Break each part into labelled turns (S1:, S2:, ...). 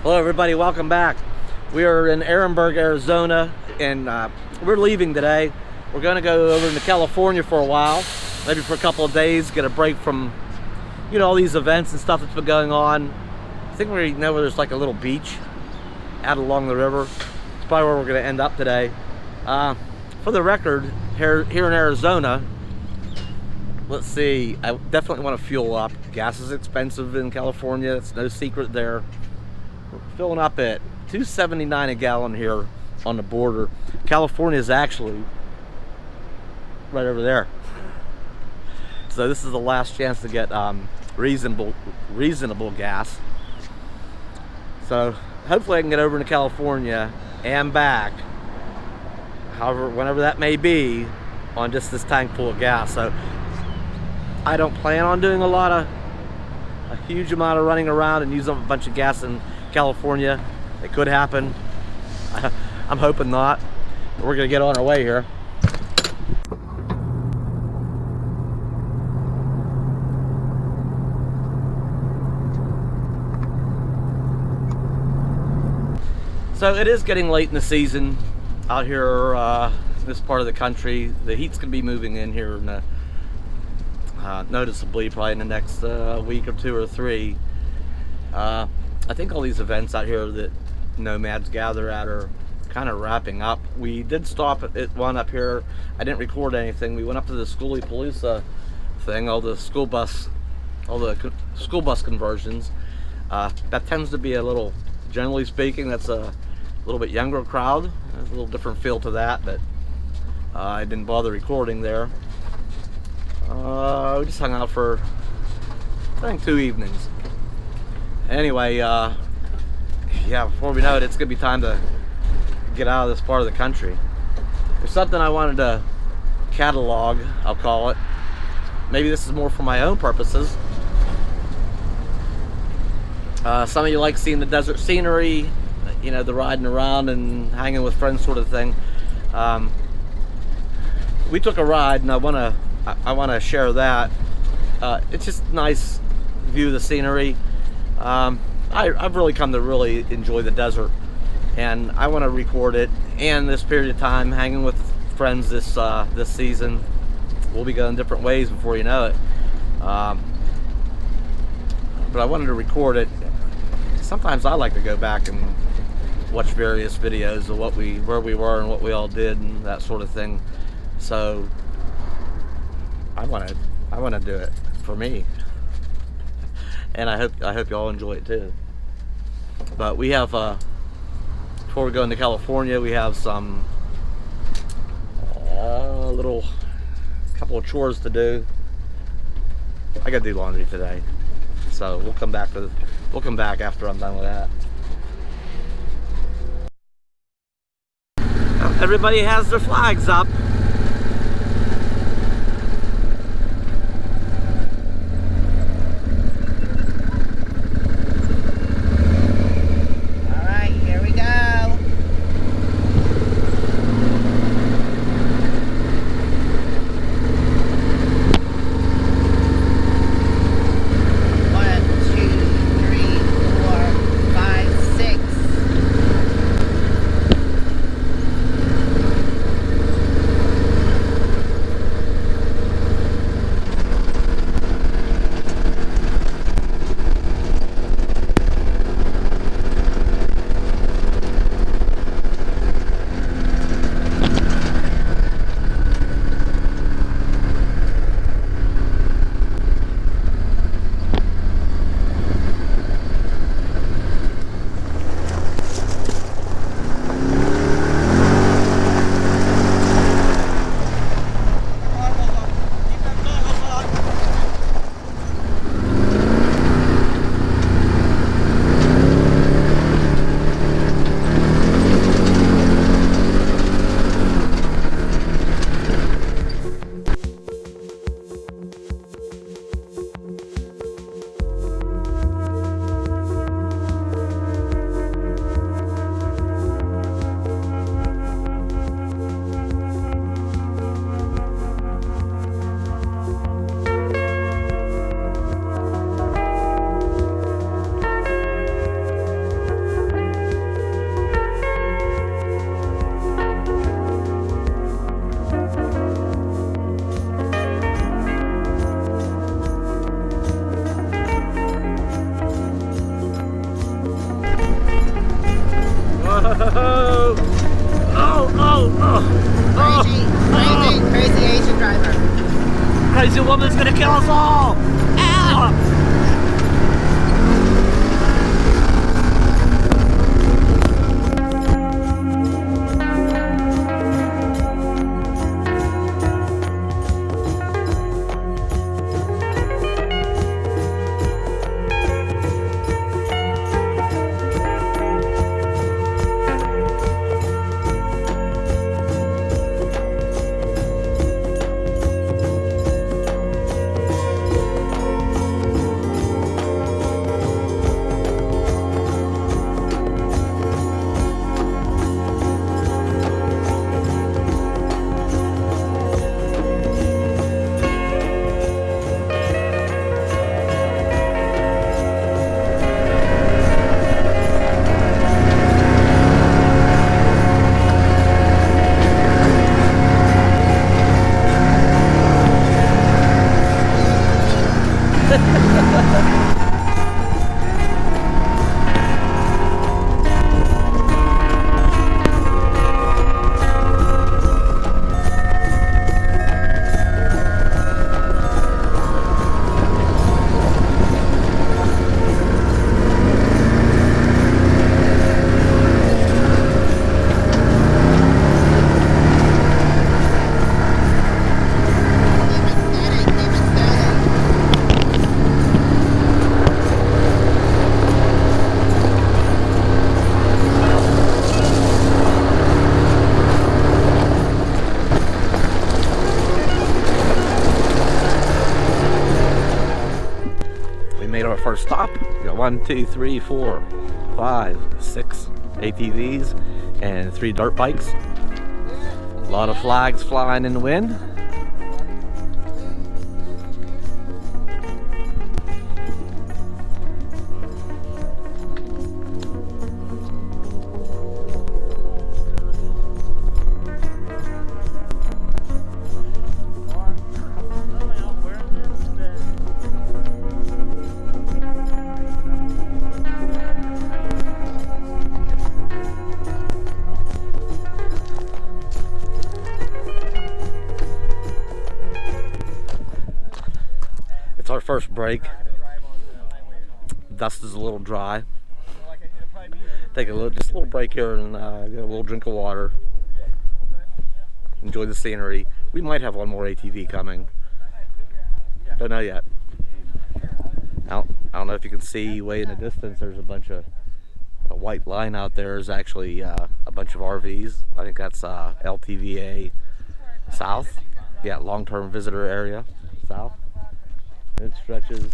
S1: Hello everybody, welcome back. We are in Ehrenberg, Arizona, and we're leaving today. We're going to go over to California for a while, maybe for a couple of days, get a break from, you know, all these events and stuff that's been going on. I think we know where there's like a little beach out along the river. It's probably where we're going to end up today. For the record, here in Arizona, let's see, I definitely want to fuel up. Gas is expensive in California, it's no secret there. We're filling up at $2.79 a gallon here on the border. California is actually right over there. So this is the last chance to get reasonable gas. So hopefully I can get over to California and back, however, whenever that may be, on just this tank full of gas. So I don't plan on doing a huge amount of running around and using up a bunch of gas in California. It could happen. I'm hoping not. But we're gonna get on our way here. So it is getting late in the season out here in this part of the country. The heat's gonna be moving in here in the, noticeably probably in the next week or two or three. I think all these events out here that nomads gather at are kind of wrapping up. We did stop at one up here. I didn't record anything. We went up to the Schoolie Palooza thing, all the school bus conversions. That tends to be a little, generally speaking, that's a little bit younger crowd. There's a little different feel to that, but I didn't bother recording there. We just hung out for, I think, 2 evenings. Anyway, yeah, before we know it, it's gonna be time to get out of this part of the country. There's something I wanted to catalog, I'll call it. Maybe this is more for my own purposes. Some of you like seeing the desert scenery, you know, the riding around and hanging with friends sort of thing. We took a ride, and I wanna share that. It's just a nice view of the scenery. I've really come to really enjoy the desert, and I want to record it. And this period of time hanging with friends this season, we'll be going different ways before you know it. But I wanted to record it. Sometimes I like to go back and watch various videos of where we were and what we all did and that sort of thing. So I want to do it for me. And I hope you all enjoy it too. But we have, before we go into California, we have some couple of chores to do. I gotta do laundry today, so we'll come back after I'm done with that. Everybody has their flags up.
S2: Crazy Asian driver.
S1: Crazy woman's gonna kill us all! Ow! First stop. We got 1, 2, 3, 4, 5, 6 ATVs and 3 dirt bikes. A lot of flags flying in the wind. It's our first break. Dust is a little dry. Take just a little break here and get a little drink of water. Enjoy the scenery. We might have one more ATV coming. Don't know yet. I don't know if you can see way in the distance. There's a bunch of a white line out there. Is actually a bunch of RVs. I think that's LTVA South. Yeah, long-term visitor area south. It stretches,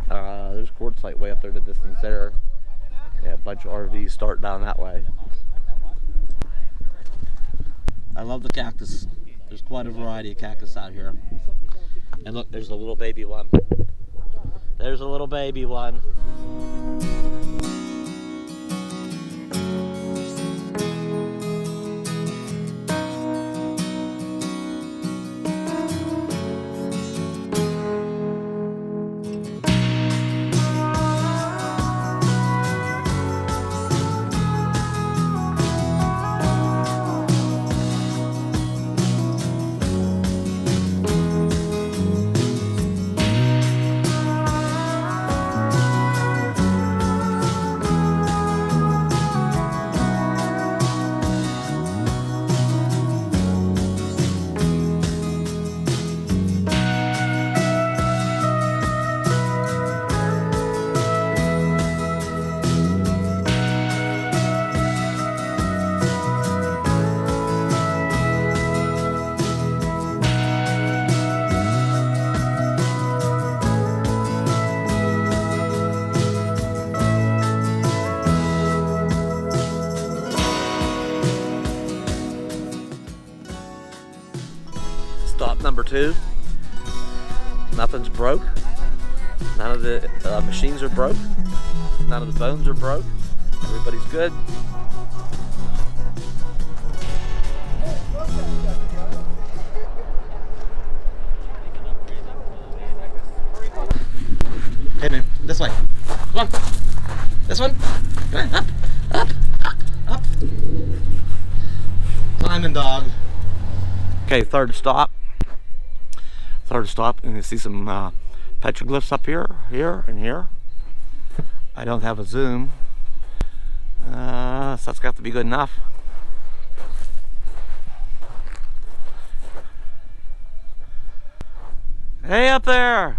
S1: there's quartzite way up there in the distance there. Yeah, a bunch of RVs start down that way. I love the cactus. There's quite a variety of cactus out here. And look, there's a little baby one. There's a little baby one. Stop number 2. Nothing's broke. None of the machines are broke. None of the bones are broke. Everybody's good. Hey man, this way. Come on. This one. Come on, up, up, up, up. Come climbing dog. Okay, third stop. Third stop, and you see some petroglyphs up here, and here. I don't have a zoom, so that's got to be good enough. Hey up there!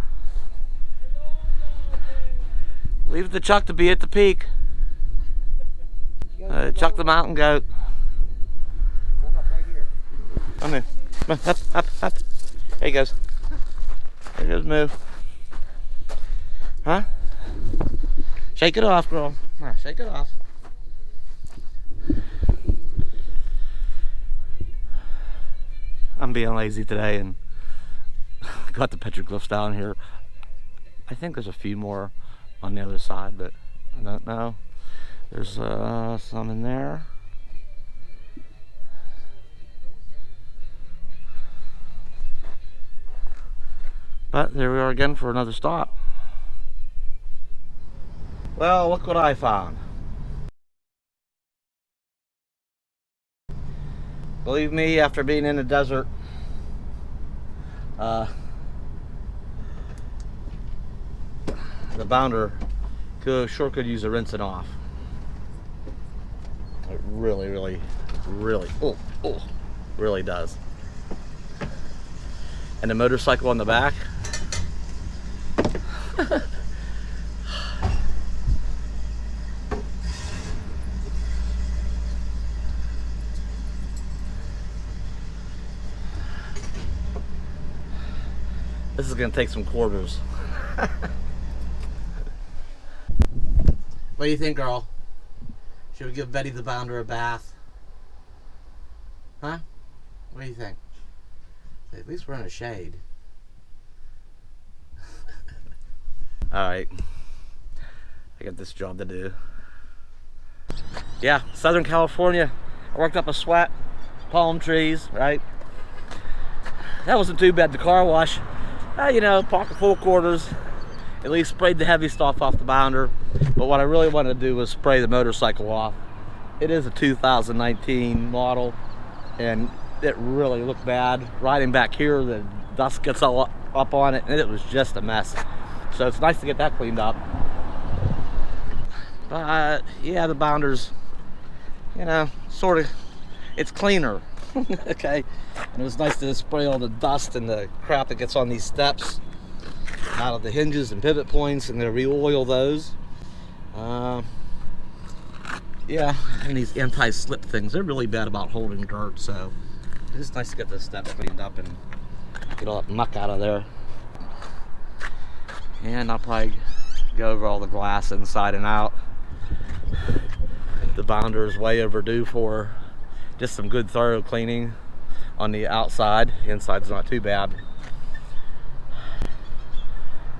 S1: Leave the Chuck to be at the peak. Chuck the mountain goat. Come in. Up. There he goes. There goes Moo. Huh? Shake it off, girl. Come on, shake it off. I'm being lazy today and got the petroglyphs down here. I think there's a few more on the other side, but I don't know. There's some in there. But there we are again for another stop. Well, look what I found. Believe me, after being in the desert, the bounder sure could use a rinsing off. It really does. And the motorcycle on the back. This is gonna take some quarters. What do you think, girl? Should we give Betty the bounder a bath? Huh? What do you think? At least we're in a shade. Alright. I got this job to do. Yeah, Southern California. I worked up a sweat. Palm trees, right? That wasn't too bad. The car wash. You know, pocket full of quarters. At least sprayed the heavy stuff off the bounder. But what I really wanted to do was spray the motorcycle off. It is a 2019 model, and it really looked bad. Riding back here, the dust gets all up on it, and it was just a mess. So it's nice to get that cleaned up. But yeah, the bounder's, you know, sort of, it's cleaner. Okay, and it was nice to spray all the dust and the crap that gets on these steps out of the hinges and pivot points, and then re-oil those. Yeah, and these anti-slip things, they're really bad about holding dirt, so it's nice to get the steps cleaned up and get all that muck out of there. And I'll probably go over all the glass inside and out. The bounder is way overdue for just some good thorough cleaning on the outside. The inside's not too bad.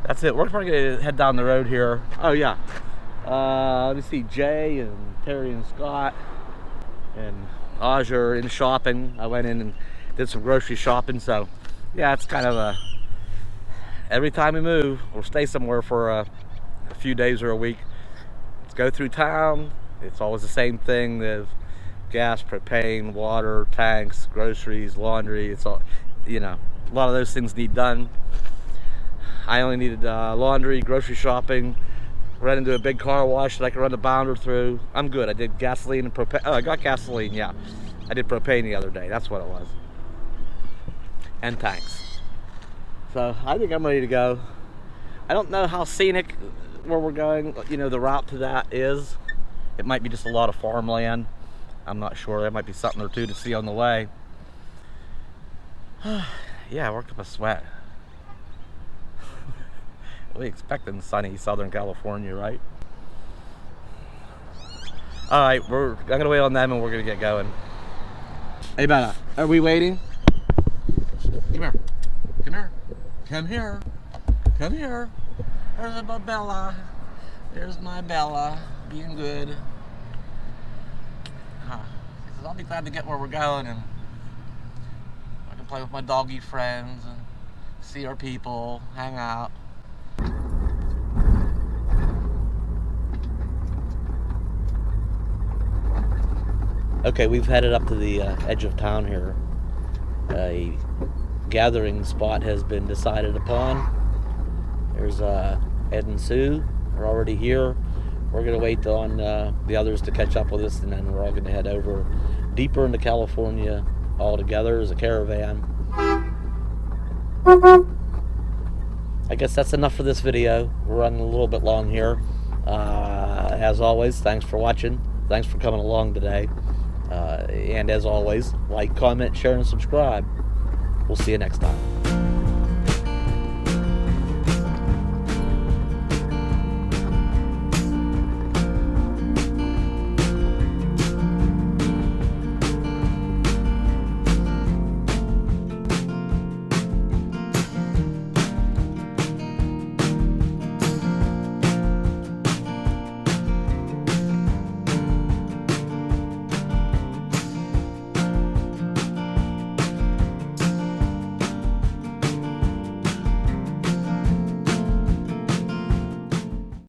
S1: That's it. We're probably gonna head down the road here. Oh yeah. Let me see, Jay and Terry and Scott and Aj are in shopping. I went in and did some grocery shopping, so yeah, it's kind of a, every time we move or stay somewhere for a few days or a week, let's go through town. It's always the same thing. There's gas, propane, water, tanks, groceries, laundry. It's all, you know, a lot of those things need done. I only needed laundry, grocery shopping, ran into a big car wash that I could run the bounder through. I'm good. I did gasoline and propane. Oh, I got gasoline, yeah. I did propane the other day. That's what it was. And tanks. So I think I'm ready to go. I don't know how scenic where we're going, you know, the route to that is. It might be just a lot of farmland. I'm not sure. There might be something or two to see on the way. Yeah, I worked up a sweat. We expecting sunny Southern California, right? All right, I'm gonna wait on them and we're gonna get going. Hey, Bella, are we waiting? Come here, come here, come here, come here. There's my Bella. There's my Bella, being good. I'll be glad to get where we're going and I can play with my doggy friends and see our people, hang out. Okay, we've headed up to the edge of town here. A gathering spot has been decided upon. There's Ed and Sue are already here. We're going to wait on the others to catch up with us, and then we're all going to head over deeper into California all together as a caravan. I guess that's enough for this video. We're running a little bit long here. As always, thanks for watching. Thanks for coming along today. And as always, like, comment, share, and subscribe. We'll see you next time.